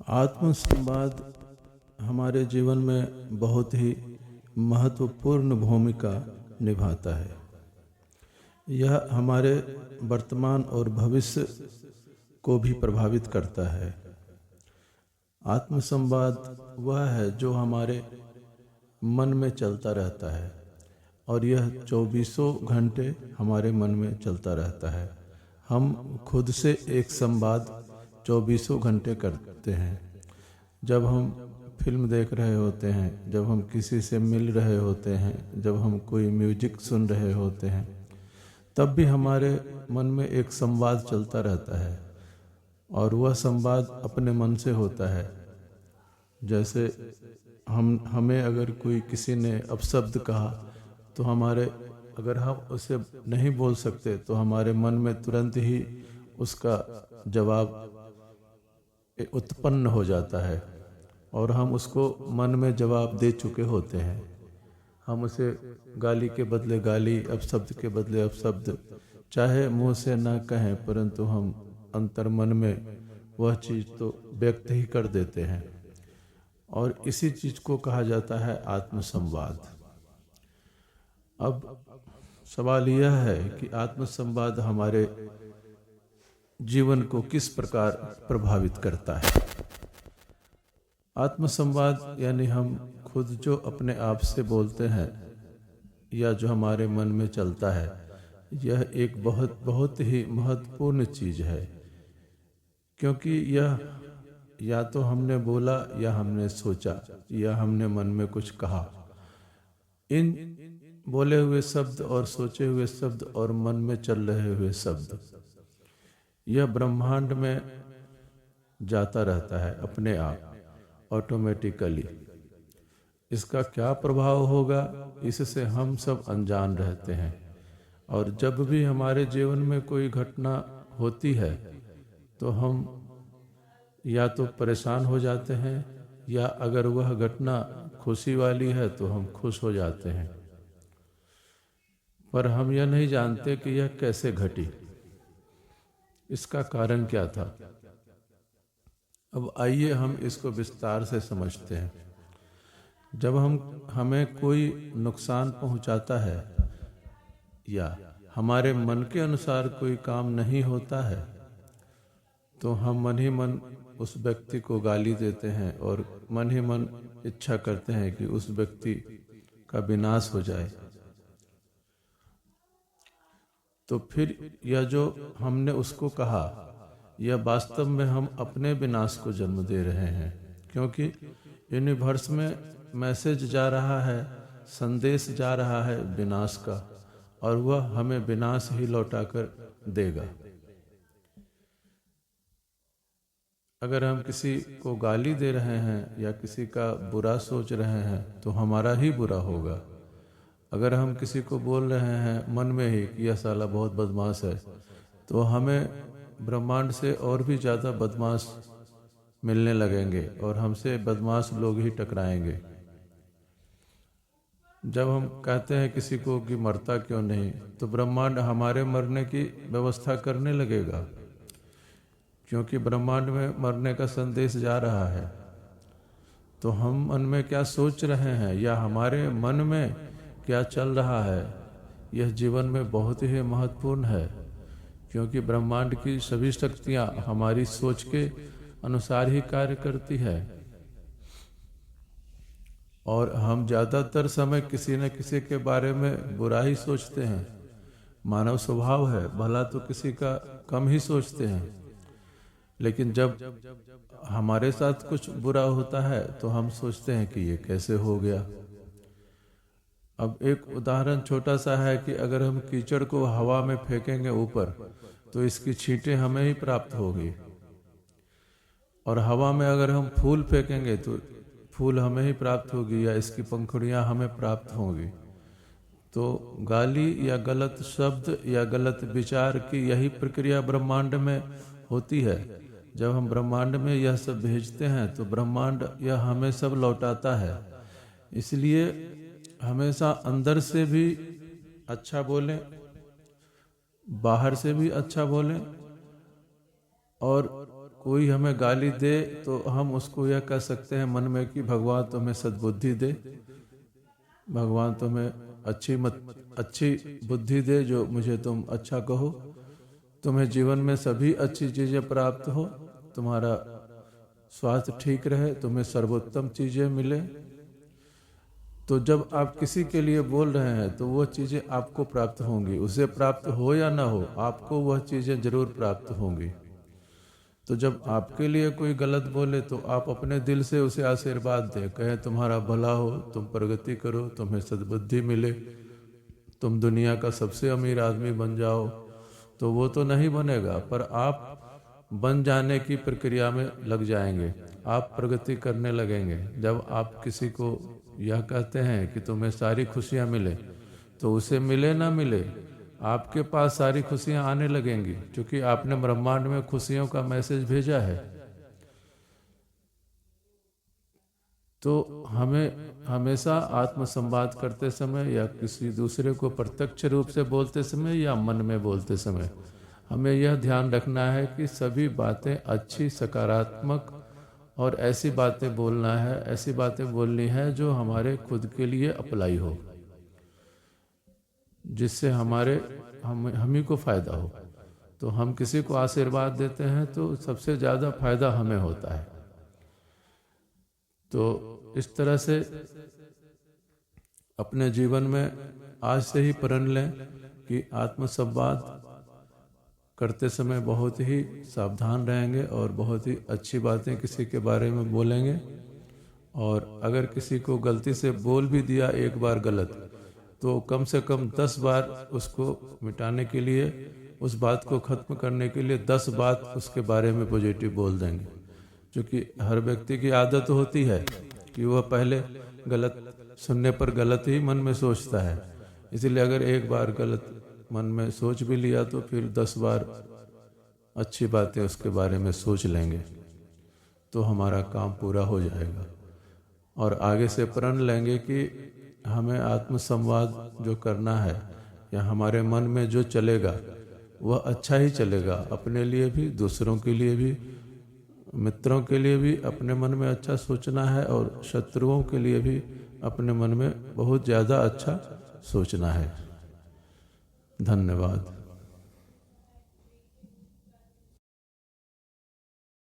आत्म संवाद हमारे जीवन में बहुत ही महत्वपूर्ण भूमिका निभाता है। यह हमारे वर्तमान और भविष्य को भी प्रभावित करता है। आत्म संवाद वह है जो हमारे मन में चलता रहता है और यह 24 घंटे हमारे मन में चलता रहता है। हम खुद से एक संवाद 24 घंटे करते हैं। जब हम फिल्म देख रहे होते हैं, जब हम किसी से मिल रहे होते हैं, जब हम कोई म्यूजिक सुन रहे होते हैं, तब भी हमारे मन में एक संवाद चलता रहता है और वह संवाद अपने मन से होता है। जैसे हमें अगर कोई किसी ने अपशब्द कहा तो अगर हम उसे नहीं बोल सकते तो हमारे मन में तुरंत ही उसका जवाब उत्पन्न हो जाता है और हम उसको मन में जवाब दे चुके होते हैं। हम उसे गाली के बदले गाली, अपशब्द के बदले अपशब्द, चाहे मुंह से ना कहें परंतु हम अंतर मन में वह चीज़ तो व्यक्त ही कर देते हैं और इसी चीज़ को कहा जाता है आत्मसंवाद। अब सवाल यह है कि आत्मसंवाद हमारे जीवन को किस प्रकार प्रभावित करता है। आत्मसंवाद यानी हम खुद जो अपने आप से बोलते हैं या जो हमारे मन में चलता है, यह एक बहुत बहुत ही महत्वपूर्ण चीज़ है, क्योंकि यह या तो हमने बोला या हमने सोचा या हमने मन में कुछ कहा। इन बोले हुए शब्द और सोचे हुए शब्द और मन में चल रहे हुए शब्द, यह ब्रह्मांड में जाता रहता है अपने आप ऑटोमेटिकली। इसका क्या प्रभाव होगा, इससे हम सब अनजान रहते हैं। और जब भी हमारे जीवन में कोई घटना होती है तो हम या तो परेशान हो जाते हैं या अगर वह घटना खुशी वाली है तो हम खुश हो जाते हैं। पर हम यह नहीं जानते कि यह कैसे घटी, इसका कारण क्या था। अब आइए हम इसको विस्तार से समझते हैं। जब हमें कोई नुकसान पहुंचाता है या हमारे मन के अनुसार कोई काम नहीं होता है तो हम मन ही मन उस व्यक्ति को गाली देते हैं और मन ही मन इच्छा करते हैं कि उस व्यक्ति का विनाश हो जाए। तो फिर यह जो हमने उसको कहा, यह वास्तव में हम अपने विनाश को जन्म दे रहे हैं, क्योंकि यूनिवर्स में मैसेज जा रहा है, संदेश जा रहा है विनाश का, और वह हमें विनाश ही लौटाकर देगा। अगर हम किसी को गाली दे रहे हैं या किसी का बुरा सोच रहे हैं तो हमारा ही बुरा होगा। अगर हम किसी को बोल रहे हैं मन में ही कि यह साला बहुत बदमाश है, तो हमें ब्रह्मांड से और भी ज़्यादा बदमाश मिलने लगेंगे और हमसे बदमाश लोग ही टकराएंगे। जब हम कहते हैं किसी को कि मरता क्यों नहीं, तो ब्रह्मांड हमारे मरने की व्यवस्था करने लगेगा, क्योंकि ब्रह्मांड में मरने का संदेश जा रहा है। तो हम मन में क्या सोच रहे हैं या हमारे मन में क्या चल रहा है, यह जीवन में बहुत ही महत्वपूर्ण है, क्योंकि ब्रह्मांड की सभी शक्तियाँ हमारी सोच के अनुसार ही कार्य करती है। और हम ज़्यादातर समय किसी न किसी के बारे में बुरा ही सोचते हैं। मानव स्वभाव है, भला तो किसी का कम ही सोचते हैं, लेकिन जब हमारे साथ कुछ बुरा होता है तो हम सोचते हैं कि ये कैसे हो गया। अब एक उदाहरण छोटा सा है कि अगर हम कीचड़ को हवा में फेंकेंगे ऊपर तो इसकी छींटें हमें ही प्राप्त होगी, और हवा में अगर हम फूल फेंकेंगे तो फूल हमें ही प्राप्त होगी या इसकी पंखुड़ियां हमें प्राप्त होंगी। तो गाली या गलत शब्द या गलत विचार की यही प्रक्रिया ब्रह्मांड में होती है। जब हम ब्रह्मांड में यह सब भेजते हैं तो ब्रह्मांड यह हमें सब लौटाता है। इसलिए हमेशा अंदर से भी अच्छा बोलें, बाहर से भी अच्छा बोलें, और कोई हमें गाली दे तो हम उसको यह कह सकते हैं मन में कि भगवान तुम्हें सद्बुद्धि दे, भगवान तुम्हें अच्छी बुद्धि दे जो मुझे तुम अच्छा कहो, तुम्हें जीवन में सभी अच्छी चीज़ें प्राप्त हो, तुम्हारा स्वास्थ्य ठीक रहे, तुम्हें सर्वोत्तम चीज़ें मिले। तो जब आप किसी के लिए बोल रहे हैं तो वह चीज़ें आपको प्राप्त होंगी, उसे प्राप्त हो या ना हो आपको वह चीज़ें जरूर प्राप्त होंगी। तो जब आपके लिए कोई गलत बोले तो आप अपने दिल से उसे आशीर्वाद दें, कहें तुम्हारा भला हो, तुम प्रगति करो, तुम्हें सद्बुद्धि मिले, तुम दुनिया का सबसे अमीर आदमी बन जाओ। तो वो तो नहीं बनेगा, पर आप बन जाने की प्रक्रिया में लग जाएंगे, आप प्रगति करने लगेंगे। जब आप किसी को यह कहते हैं कि तुम्हें सारी खुशियां मिले, तो उसे मिले ना मिले आपके पास सारी खुशियां आने लगेंगी, क्योंकि आपने ब्रह्मांड में खुशियों का मैसेज भेजा है। तो हमें हमेशा आत्मसंवाद करते समय या किसी दूसरे को प्रत्यक्ष रूप से बोलते समय या मन में बोलते समय हमें यह ध्यान रखना है कि सभी बातें अच्छी, सकारात्मक और ऐसी बातें बोलना है, ऐसी बातें बोलनी है जो हमारे खुद के लिए अप्लाई हो, जिससे हम ही को फायदा हो। तो हम किसी को आशीर्वाद देते हैं तो सबसे ज़्यादा फायदा हमें होता है। तो इस तरह से अपने जीवन में आज से ही प्रण लें कि आत्मसंवाद करते समय बहुत ही सावधान रहेंगे और बहुत ही अच्छी बातें किसी के बारे में बोलेंगे। और अगर किसी को गलती से बोल भी दिया एक बार गलत, तो कम से कम 10 बार उसको मिटाने के लिए, उस बात को ख़त्म करने के लिए 10 बात उसके बारे में पॉजिटिव बोल देंगे। क्योंकि हर व्यक्ति की आदत होती है कि वह पहले गलत सुनने पर गलत ही मन में सोचता है, इसलिए अगर एक बार गलत मन में सोच भी लिया तो फिर 10 बार अच्छी बातें उसके बारे में सोच लेंगे, तो हमारा काम पूरा हो जाएगा। और आगे से प्रण लेंगे कि हमें आत्मसंवाद जो करना है या हमारे मन में जो चलेगा वह अच्छा ही चलेगा, अपने लिए भी, दूसरों के लिए भी, मित्रों के लिए भी अपने मन में अच्छा सोचना है और शत्रुओं के लिए भी अपने मन में बहुत ज़्यादा अच्छा सोचना है। धन्यवाद।